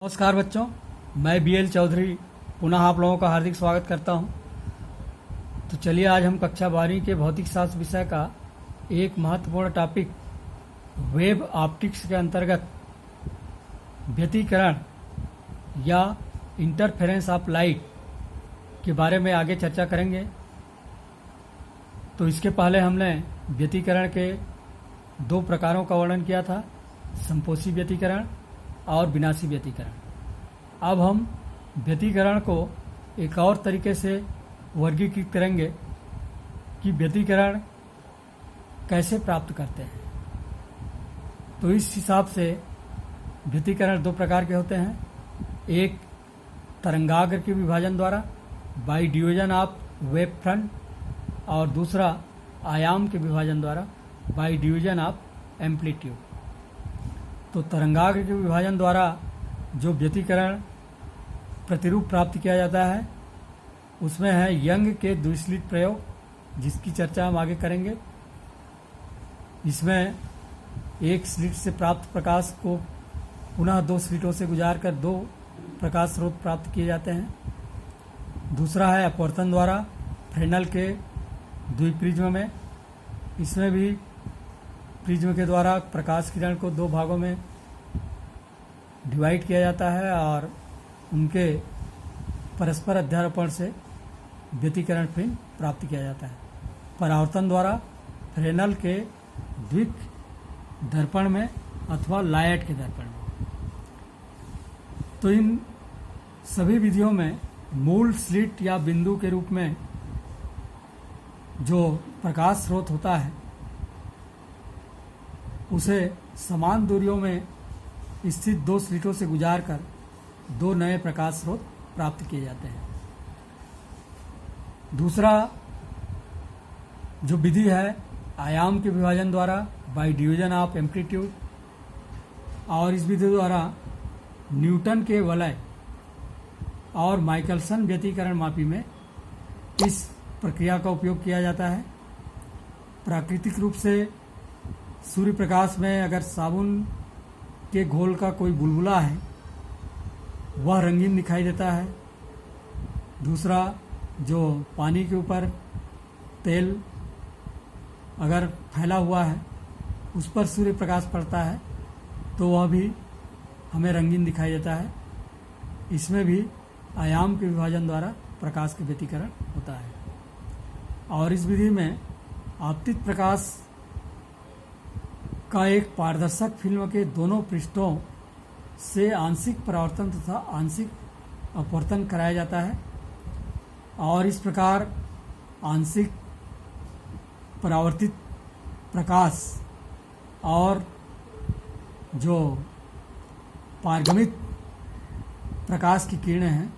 नमस्कार बच्चों, मैं बीएल चौधरी पुनः आप लोगों का हार्दिक स्वागत करता हूं। तो चलिए आज हम कक्षा 12वीं के भौतिक शास्त्र विषय का एक महत्वपूर्ण टॉपिक वेब ऑप्टिक्स के अंतर्गत व्यतिकरण या इंटरफेरेंस ऑफ लाइट के बारे में आगे चर्चा करेंगे। तो इसके पहले हमने व्यतिकरण के दो प्रकारों का वर्णन किया था, संपोषी व्यतिकरण और विनाशी व्यतिकरण। अब हम व्यतिकरण को एक और तरीके से वर्गीकृत करेंगे कि व्यतिकरण कैसे प्राप्त करते हैं। तो इस हिसाब से व्यतिकरण दो प्रकार के होते हैं, एक तरंगाग्र के विभाजन द्वारा by division of wave front और दूसरा आयाम के विभाजन द्वारा बाई डिवीजन ऑफ एम्पलीट्यूड। तो तरंगाग्र के विभाजन द्वारा जो व्यतिकरण प्रतिरूप प्राप्त किया जाता है उसमें है यंग के द्विस्लिट प्रयोग, जिसकी चर्चा हम आगे करेंगे। इसमें एक स्लिट से प्राप्त प्रकाश को पुनः दो स्लिटों से गुजारकर दो प्रकाश स्रोत प्राप्त किए जाते हैं। दूसरा है अपवर्तन द्वारा फ्रेनेल के द्विप्रिज्म में। इसमें भी प्रिज्म के द्वारा प्रकाश किरण को दो भागों में डिवाइड किया जाता है और उनके परस्पर अध्यारोपण से व्यतिकरण फिल्म प्राप्त किया जाता है। परावर्तन द्वारा फ्रेनेल के द्विक दर्पण में अथवा लायट के दर्पण में। तो इन सभी विधियों में मूल स्लिट या बिंदु के रूप में जो प्रकाश स्रोत होता है उसे समान दूरियों में स्थित दो स्लिटों से गुजारकर दो नए प्रकाश स्रोत प्राप्त किए जाते हैं। दूसरा जो विधि है आयाम के विभाजन द्वारा बाय डिवीजन ऑफ एम्पलीट्यूड, और इस विधि द्वारा न्यूटन के वलय और माइकलसन व्यतिकरण मापी में इस प्रक्रिया का उपयोग किया जाता है। प्राकृतिक रूप से सूर्य प्रकाश में अगर साबुन के घोल का कोई बुलबुला है वह रंगीन दिखाई देता है। दूसरा जो पानी के ऊपर तेल अगर फैला हुआ है उस पर सूर्य प्रकाश पड़ता है तो वह भी हमें रंगीन दिखाई देता है। इसमें भी आयाम के विभाजन द्वारा प्रकाश के व्यतिकरण होता है। और इस विधि में आपतित प्रकाश का एक पारदर्शक फिल्म के दोनों पृष्ठों से आंशिक परावर्तन तथा आंशिक अपवर्तन कराया जाता है। और इस प्रकार आंशिक परावर्तित प्रकाश और जो पारगमित प्रकाश की किरणें हैं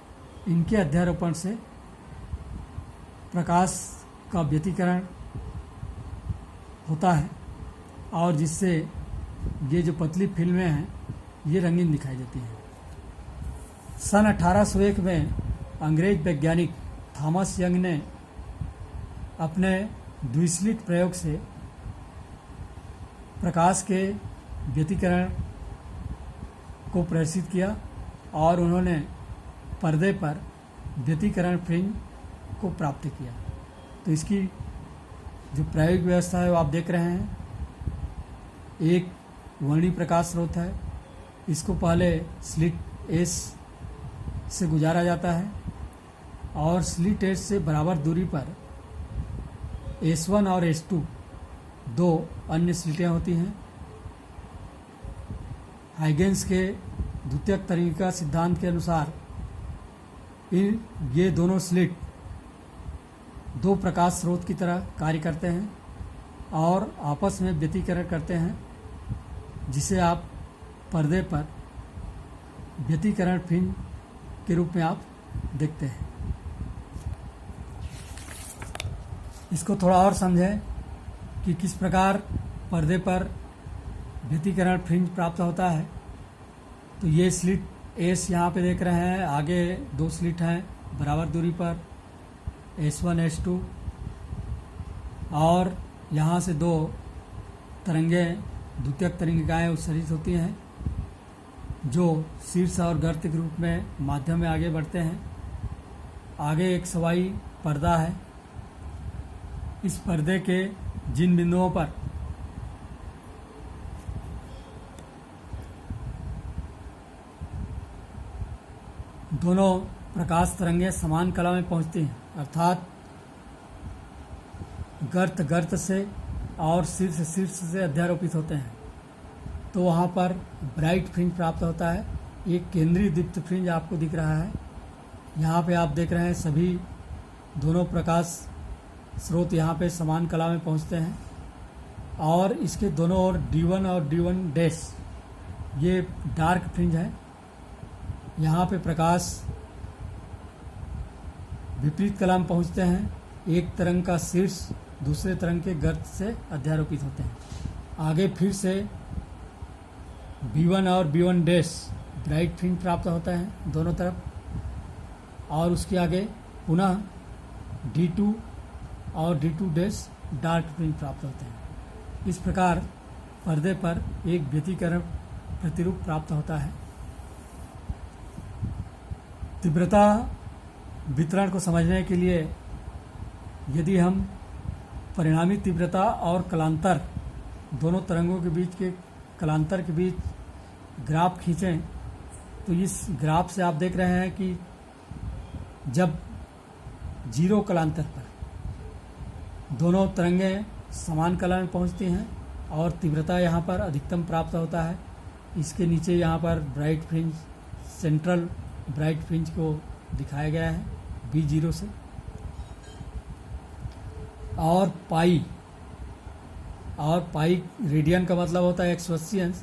इनके अध्यारोपण से प्रकाश का व्यतिकरण होता है और जिससे ये जो पतली फिल्में हैं ये रंगीन दिखाई देती हैं। सन 1801 में अंग्रेज वैज्ञानिक थॉमस यंग ने अपने द्विस्लिट प्रयोग से प्रकाश के व्यतिकरण को प्रदर्शित किया और उन्होंने पर्दे पर व्यतिकरण फिल्म को प्राप्त किया। तो इसकी जो प्रायोगिक व्यवस्था है वो आप देख रहे हैं। एक वर्णी प्रकाश स्रोत है, इसको पहले स्लिट एस से गुजारा जाता है और स्लिट एस से बराबर दूरी पर S1 और S2 दो अन्य स्लिटें होती हैं। हाइगेंस के द्वितीयक तरीका सिद्धांत के अनुसार ये दोनों स्लिट दो प्रकाश स्रोत की तरह कार्य करते हैं और आपस में व्यतिकरण करते हैं, जिसे आप पर्दे पर व्यतिकरण फिल्म के रूप में आप देखते हैं। इसको थोड़ा और समझें कि किस प्रकार पर्दे पर व्यतिकरण फिल्म प्राप्त होता है। तो ये स्लिट एस यहाँ पे देख रहे हैं, आगे दो स्लिट हैं बराबर दूरी पर S1 S2, और यहाँ से दो तरंगें द्वितीयक तरंगिकाएँ उत्सर्जित होती हैं। जो शीर्ष और गर्त के रूप में माध्यम में आगे बढ़ते हैं। आगे एक सवाई पर्दा है। इस पर्दे के जिन बिंदुओं पर दोनों प्रकाश तरंगें समान कला में पहुंचती हैं, अर्थात गर्त से और शीर्ष से अध्यारोपित होते हैं, तो वहाँ पर ब्राइट फ्रिंज प्राप्त होता है। एक केंद्रीय दीप्त फ्रिंज आपको दिख रहा है। यहाँ पे आप देख रहे हैं सभी दोनों प्रकाश स्रोत यहाँ पे समान कला में पहुँचते हैं और इसके दोनों ओर D1 और D1 डैश ये डार्क फ्रिंज है। यहाँ पे प्रकाश विपरीत कला में पहुँचते हैं। एक तरंग का शीर्ष दूसरे तरंग के गर्त से अध्यारोपित होते हैं। आगे फिर से B1 और B1 डैश ब्राइट फ्रिंज प्राप्त होता है दोनों तरफ और उसके आगे पुनः D2 और D2 डैश डार्क फ्रिंज प्राप्त होते हैं। इस प्रकार पर्दे पर एक व्यतिकरण प्रतिरूप प्राप्त होता है। तीव्रता वितरण को समझने के लिए यदि हम परिणामी तीव्रता और कलांतर दोनों तरंगों के बीच के कलांतर के बीच ग्राफ खींचें तो इस ग्राफ से आप देख रहे हैं कि जब जीरो कलांतर पर दोनों तरंगें समान कला में पहुंचती हैं और तीव्रता यहाँ पर अधिकतम प्राप्त होता है। इसके नीचे यहाँ पर bright fringe central bright fringe को दिखाया गया है B0 से। और पाई रेडियन का मतलब होता है 180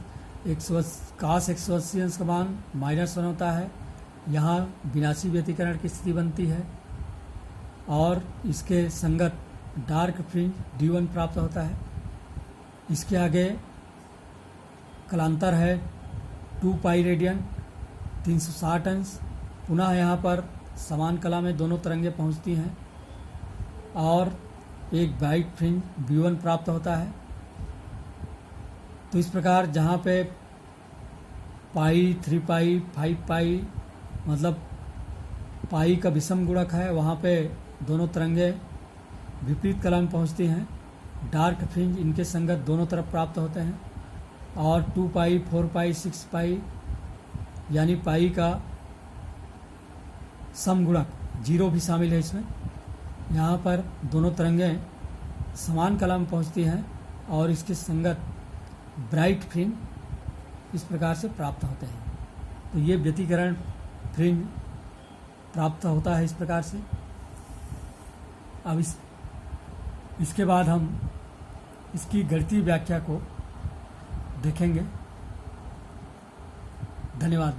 cos 180 का मान -1 होता है। यहाँ विनाशी व्यतिकरण की स्थिति बनती है और इसके संगत डार्क फ्रिंज D1 प्राप्त होता है। इसके आगे कलांतर है 2 पाई रेडियन 360 अंश। पुनः यहाँ पर समान कला में दोनों तरंगें पहुँचती हैं और एक ब्राइट फ्रिंज B1 प्राप्त होता है। तो इस प्रकार जहाँ पे पाई 3 पाई 5 पाई मतलब पाई का विषम गुणक है, वहाँ पे दोनों तरंगें विपरीत कला में पहुँचती हैं। डार्क फ्रिंज इनके संगत दोनों तरफ प्राप्त होते हैं और 2 पाई 4 पाई 6 पाई यानी पाई का समगुणक 0 भी शामिल है इसमें। यहाँ पर दोनों तरंगें समान कला में पहुँचती हैं और इसके संगत ब्राइट फ्रिंज इस प्रकार से प्राप्त होते हैं। तो ये व्यतिकरण फ्रिंज प्राप्त होता है इस प्रकार से। अब इसके बाद हम इसकी गणितीय व्याख्या को देखेंगे। धन्यवाद।